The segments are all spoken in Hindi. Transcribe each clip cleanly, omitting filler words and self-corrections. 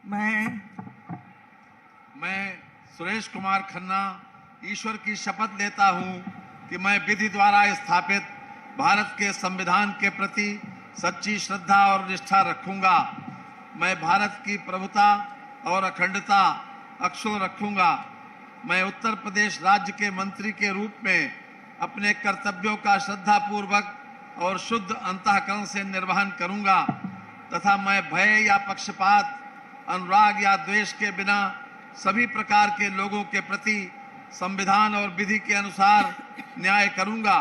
मैं सुरेश कुमार खन्ना ईश्वर की शपथ लेता हूं कि मैं विधि द्वारा स्थापित भारत के संविधान के प्रति सच्ची श्रद्धा और निष्ठा रखूंगा। मैं भारत की प्रभुता और अखंडता अक्षुण्ण रखूंगा। मैं उत्तर प्रदेश राज्य के मंत्री के रूप में अपने कर्तव्यों का श्रद्धापूर्वक और शुद्ध अंतःकरण से निर्वहन करूंगा तथा मैं भय या पक्षपात, अनुराग या द्वेष के बिना सभी प्रकार के लोगों के प्रति संविधान और विधि के अनुसार न्याय करूंगा।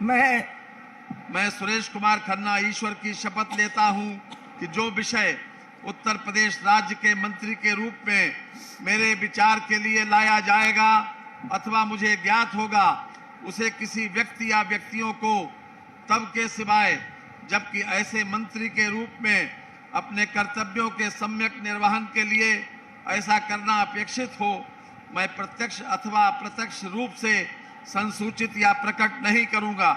मैं सुरेश कुमार खन्ना ईश्वर की शपथ लेता हूं कि जो विषय उत्तर प्रदेश राज्य के मंत्री के रूप में मेरे विचार के लिए लाया जाएगा अथवा मुझे ज्ञात होगा, उसे किसी व्यक्ति या व्यक्तियों को तब के सिवाय जबकि ऐसे मंत्री के रूप में अपने कर्तव्यों के सम्यक निर्वहन के लिए ऐसा करना अपेक्षित हो, मैं प्रत्यक्ष अथवा अप्रत्यक्ष रूप से संसूचित या प्रकट नहीं करूंगा।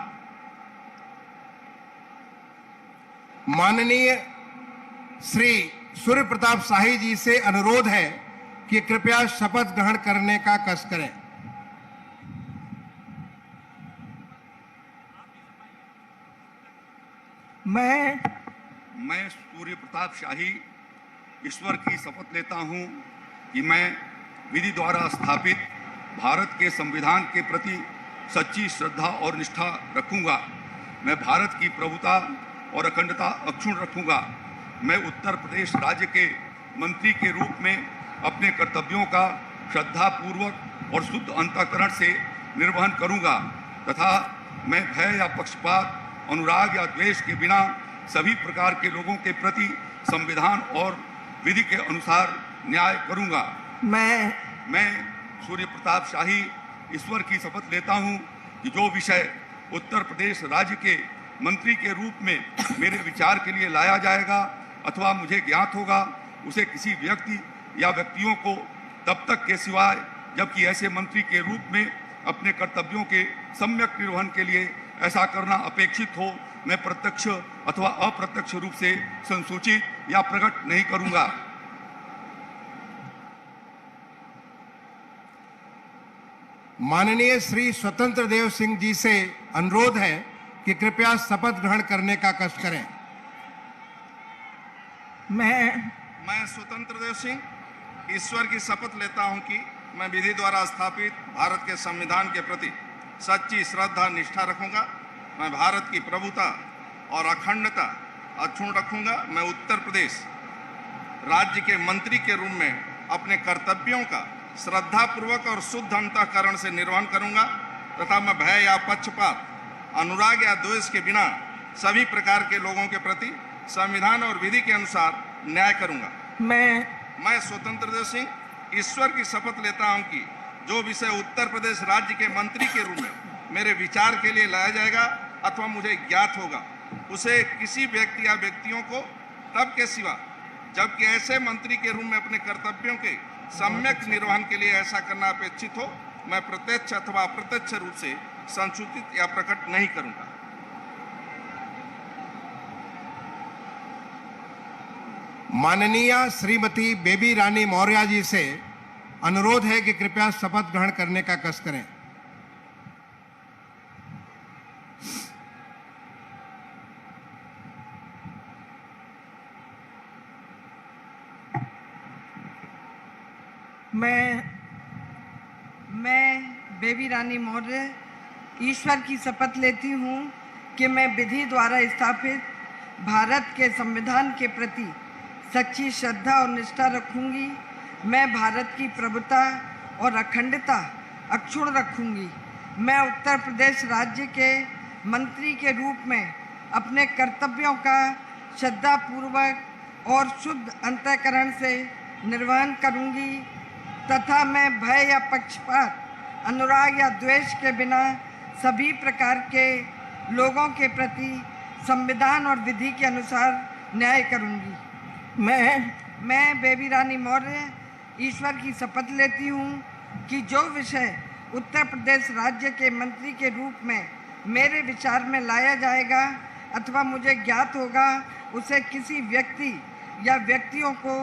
माननीय श्री सूर्य प्रताप शाही जी से अनुरोध है कि कृपया शपथ ग्रहण करने का कष्ट करें। मैं सूर्य प्रताप शाही ईश्वर की शपथ लेता हूं कि मैं विधि द्वारा स्थापित भारत के संविधान के प्रति सच्ची श्रद्धा और निष्ठा रखूंगा। मैं भारत की प्रभुता और अखंडता अक्षुण्ण रखूंगा। मैं उत्तर प्रदेश राज्य के मंत्री के रूप में अपने कर्तव्यों का श्रद्धापूर्वक और शुद्ध अंतःकरण से निर्वहन करूंगा तथा मैं भय या पक्षपात, अनुराग या द्वेष के बिना सभी प्रकार के लोगों के प्रति संविधान और विधि के अनुसार न्याय करूंगा। मैं सूर्य प्रताप शाही ईश्वर की शपथ लेता हूं कि जो विषय उत्तर प्रदेश राज्य के मंत्री के रूप में मेरे विचार के लिए लाया जाएगा अथवा मुझे ज्ञात होगा, उसे किसी व्यक्ति या व्यक्तियों को तब तक के सिवाय जबकि ऐसे मंत्री के रूप में अपने कर्तव्यों के सम्यक निर्वहन के लिए ऐसा करना अपेक्षित हो, मैं प्रत्यक्ष अथवा अप्रत्यक्ष रूप से संसूचित या प्रकट नहीं करूंगा। माननीय श्री स्वतंत्र देव सिंह जी से अनुरोध है कि कृपया शपथ ग्रहण करने का कष्ट करें। मैं स्वतंत्र देव सिंह ईश्वर की शपथ लेता हूं कि मैं विधि द्वारा स्थापित भारत के संविधान के प्रति सच्ची श्रद्धा निष्ठा रखूंगा। मैं भारत की प्रभुता और अखंडता अक्षुण्ण रखूंगा। मैं उत्तर प्रदेश राज्य के मंत्री के रूप में अपने कर्तव्यों का श्रद्धापूर्वक और शुद्ध अंतःकरण से निर्वहन करूंगा तथा मैं भय या पक्षपात, अनुराग या द्वेष के बिना सभी प्रकार के लोगों के प्रति संविधान और विधि के अनुसार न्याय करूंगा। मैं स्वतंत्र देव सिंह ईश्वर की शपथ लेता हूं कि जो विषय उत्तर प्रदेश राज्य के मंत्री के रूप में मेरे विचार के लिए लाया जाएगा अथवा मुझे ज्ञात होगा, उसे किसी व्यक्ति या व्यक्तियों को तब के सिवा जबकि ऐसे मंत्री के रूप में अपने कर्तव्यों के सम्यक निर्वहन के लिए ऐसा करना अपेक्षित हो, मैं प्रत्यक्ष अथवा अप्रत्यक्ष रूप से संसूचित या प्रकट नहीं करूंगा। माननीय श्रीमती बेबी रानी मौर्य जी से अनुरोध है कि कृपया शपथ ग्रहण करने का कष्ट करें। मैं बेबी रानी मौर्य ईश्वर की शपथ लेती हूँ कि मैं विधि द्वारा स्थापित भारत के संविधान के प्रति सच्ची श्रद्धा और निष्ठा रखूंगी। मैं भारत की प्रभुता और अखंडता अक्षुण्ण रखूंगी। मैं उत्तर प्रदेश राज्य के मंत्री के रूप में अपने कर्तव्यों का श्रद्धापूर्वक और शुद्ध अंतःकरण से निर्वहन करूंगी तथा मैं भय या पक्षपात, अनुराग या द्वेष के बिना सभी प्रकार के लोगों के प्रति संविधान और विधि के अनुसार न्याय करूंगी। मैं बेबी रानी मौर्य ईश्वर की शपथ लेती हूँ कि जो विषय उत्तर प्रदेश राज्य के मंत्री के रूप में मेरे विचार में लाया जाएगा अथवा मुझे ज्ञात होगा, उसे किसी व्यक्ति या व्यक्तियों को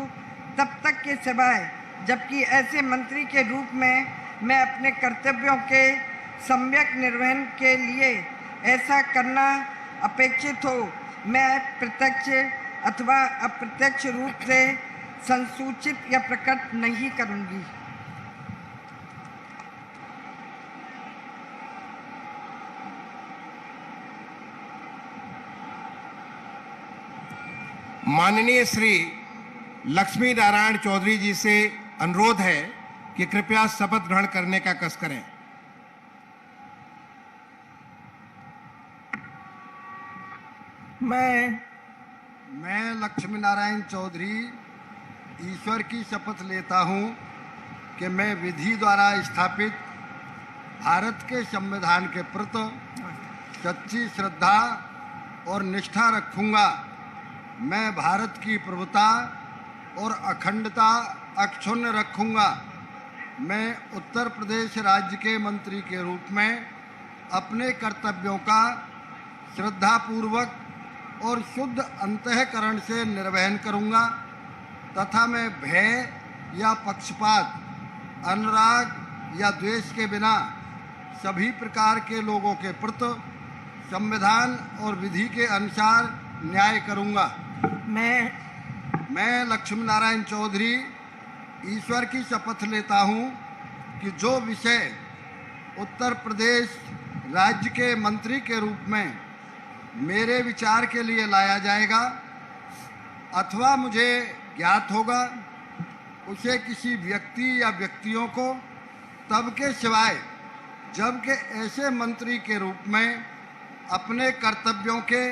तब तक के सिवाय जबकि ऐसे मंत्री के रूप में मैं अपने कर्तव्यों के सम्यक निर्वहन के लिए ऐसा करना अपेक्षित हो, मैं प्रत्यक्ष अथवा अप्रत्यक्ष रूप से संसूचित या प्रकट नहीं करूंगी। माननीय श्री लक्ष्मी नारायण चौधरी जी से अनुरोध है कि कृपया शपथ ग्रहण करने का कष्ट करें। मैं लक्ष्मी नारायण चौधरी ईश्वर की शपथ लेता हूं कि मैं विधि द्वारा स्थापित भारत के संविधान के प्रति सच्ची श्रद्धा और निष्ठा रखूंगा। मैं भारत की प्रभुता और अखंडता अक्षुण्ण रखूंगा। मैं उत्तर प्रदेश राज्य के मंत्री के रूप में अपने कर्तव्यों का श्रद्धापूर्वक और शुद्ध अंतःकरण से निर्वहन करूंगा तथा मैं भय या पक्षपात, अनुराग या द्वेष के बिना सभी प्रकार के लोगों के प्रति संविधान और विधि के अनुसार न्याय करूंगा। मैं लक्ष्मी नारायण चौधरी ईश्वर की शपथ लेता हूं कि जो विषय उत्तर प्रदेश राज्य के मंत्री के रूप में मेरे विचार के लिए लाया जाएगा अथवा मुझे ज्ञात होगा, उसे किसी व्यक्ति या व्यक्तियों को तब के सिवाय जबकि ऐसे मंत्री के रूप में अपने कर्तव्यों के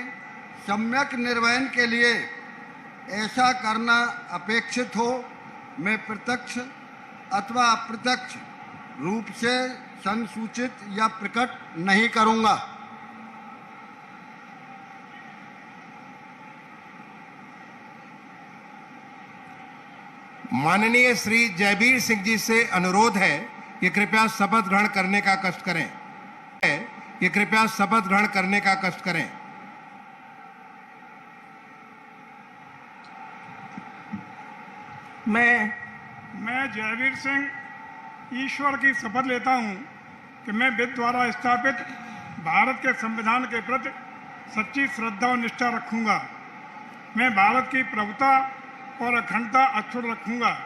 सम्यक निर्वहन के लिए ऐसा करना अपेक्षित हो, मैं प्रत्यक्ष अथवा अप्रत्यक्ष रूप से संसूचित या प्रकट नहीं करूंगा। माननीय श्री जयवीर सिंह जी से अनुरोध है कि कृपया शपथ ग्रहण करने का कष्ट करें। मैं जयवीर सिंह ईश्वर की शपथ लेता हूं कि मैं विधि द्वारा स्थापित भारत के संविधान के प्रति सच्ची श्रद्धा और निष्ठा रखूंगा। मैं भारत की प्रभुता और अखंडता अक्षुण्ण रखूंगा।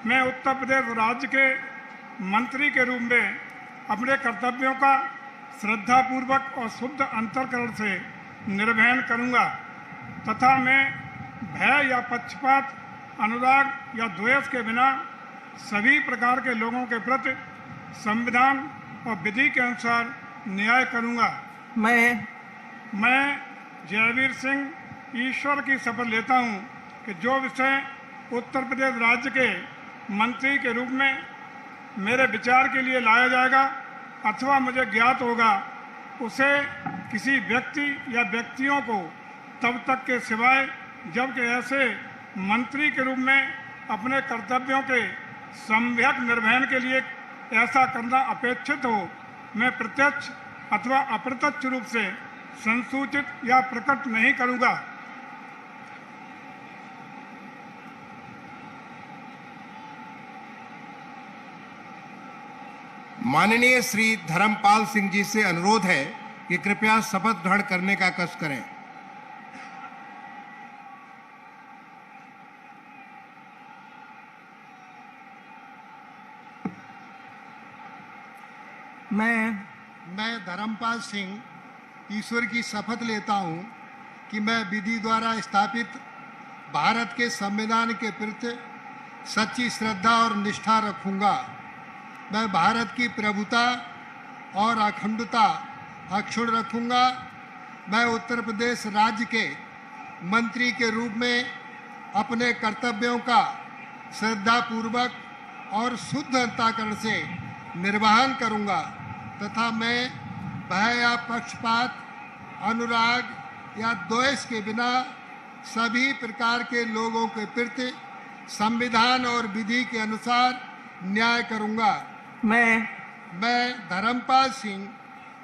मैं उत्तर प्रदेश राज्य के मंत्री के रूप में अपने कर्तव्यों का श्रद्धापूर्वक और शुद्ध अंतःकरण से निर्वहन करूंगा तथा मैं भय या पक्षपात, अनुराग या द्वेष के बिना सभी प्रकार के लोगों के प्रति संविधान और विधि के अनुसार न्याय करूंगा। मैं जयवीर सिंह ईश्वर की शपथ लेता हूं कि जो विषय उत्तर प्रदेश राज्य के मंत्री के रूप में मेरे विचार के लिए लाया जाएगा अथवा मुझे ज्ञात होगा, उसे किसी व्यक्ति या व्यक्तियों को तब तक के सिवाय जबकि ऐसे मंत्री के रूप में अपने कर्तव्यों के सम्यक निर्वहन के लिए ऐसा करना अपेक्षित हो, मैं प्रत्यक्ष अथवा अप्रत्यक्ष रूप से संसूचित या प्रकट नहीं करूंगा। माननीय श्री धर्मपाल सिंह जी से अनुरोध है कि कृपया शपथ ग्रहण करने का कष्ट करें। मैं धर्मपाल सिंह ईश्वर की शपथ लेता हूं कि मैं विधि द्वारा स्थापित भारत के संविधान के प्रति सच्ची श्रद्धा और निष्ठा रखूंगा। मैं भारत की प्रभुता और अखंडता अक्षुण्ण रखूंगा। मैं उत्तर प्रदेश राज्य के मंत्री के रूप में अपने कर्तव्यों का श्रद्धापूर्वक और शुद्ध अंतःकरण से निर्वहन करूंगा तथा मैं भय या पक्षपात, अनुराग या द्वेष के बिना सभी प्रकार के लोगों के प्रति संविधान और विधि के अनुसार न्याय करूंगा। मैं धर्मपाल सिंह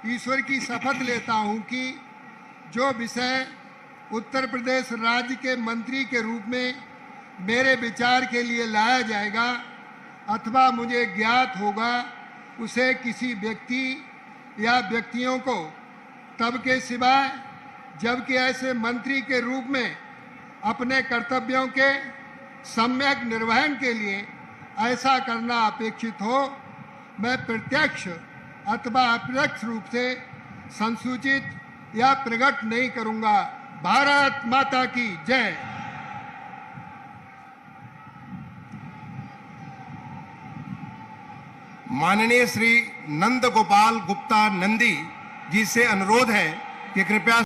ईश्वर की शपथ लेता हूं कि जो विषय उत्तर प्रदेश राज्य के मंत्री के रूप में मेरे विचार के लिए लाया जाएगा अथवा मुझे ज्ञात होगा, उसे किसी व्यक्ति या व्यक्तियों को तब के सिवाय जबकि ऐसे मंत्री के रूप में अपने कर्तव्यों के सम्यक निर्वहन के लिए ऐसा करना अपेक्षित हो, मैं प्रत्यक्ष अथवा अप्रत्यक्ष रूप से संसूचित या प्रकट नहीं करूंगा। भारत माता की जय। माननीय श्री नंद गोपाल गुप्ता नंदी जी से अनुरोध है कि कृपया